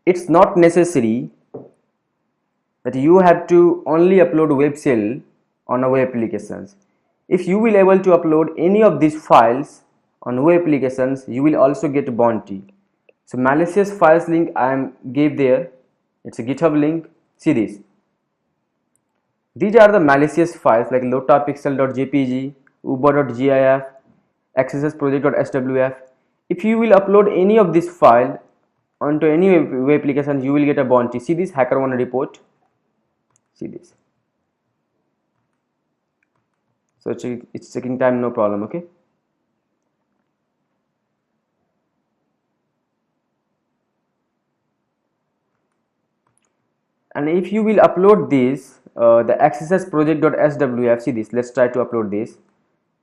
it's not necessary that you have to only upload web shell on a web applications. If you will able to upload any of these files on web applications, you will also get bounty. So malicious files link I am gave there. It's a GitHub link. See this. These are the malicious files like lotapixel.jpg, uber.gif, accessproject.swf. If you will upload any of this file onto any web application, you will get a bounty. See this HackerOne report. See this. So it's checking time, no problem. Okay. And if you will upload this, the accessproject.swf. See this. Let's try to upload this.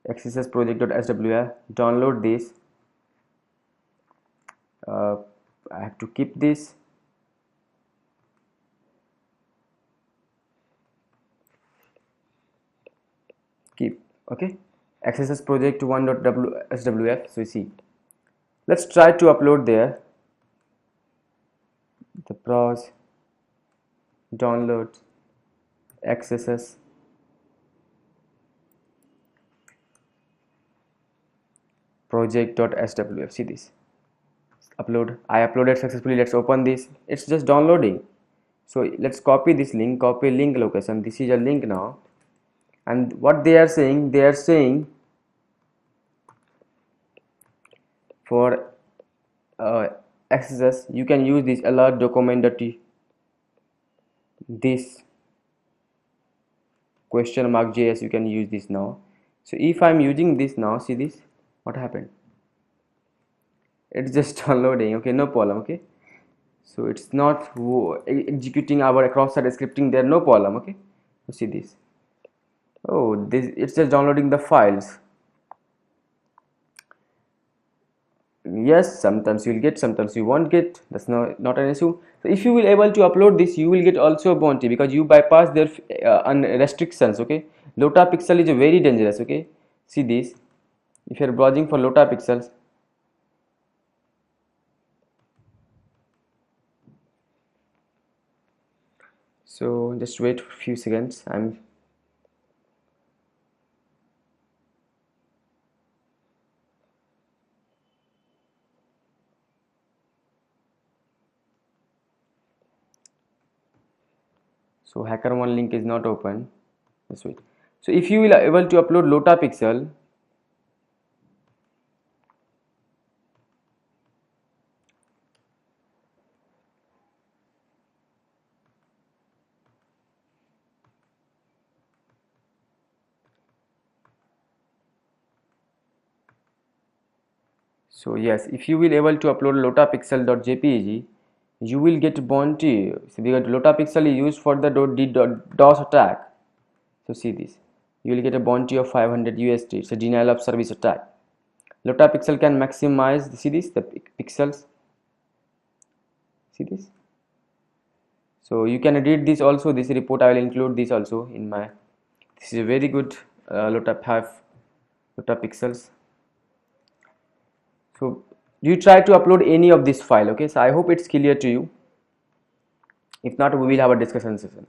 accessproject.swf. Download this. I have to keep this. Keep. Okay. accessproject1.swf. So you see. Let's try to upload there. The browse. Download. Accesses. project.swf. See this. Upload. I uploaded successfully. Let's open this. It's just downloading. So let's copy this link. Copy link location. This is a link now. And what they are saying for access, you can use this alert document.t this question mark js. You can use this now. So if I'm using this now, see this, what happened? It's just downloading. Okay, no problem. Okay, so it's not executing our cross-site scripting there, no problem. Okay, so see this. Oh, this, it's just downloading the files. Yes, sometimes you'll get, sometimes you won't get. That's not an issue. So if you will able to upload this, you will get also a bounty because you bypass their restrictions. Okay, Lota pixel is very dangerous. Okay, see this. If you're browsing for Lota pixels, so just wait for a few seconds. I'm so HackerOne link is not open. Just wait. So if you will able to upload Lota pixel, so yes, if you will able to upload lotapixel.jpg, you will get bounty. So because lotapixel is used for the DOS attack. So see this, you will get a bounty of 500 USD. It's a denial of service attack. Lotapixel can maximize. See this, the pixels. See this. So you can read this also. This report I will include this also in my. This is a very good lotapixels. So you try to upload any of this file. Okay, so I hope it's clear to you. If not, we will have a discussion session.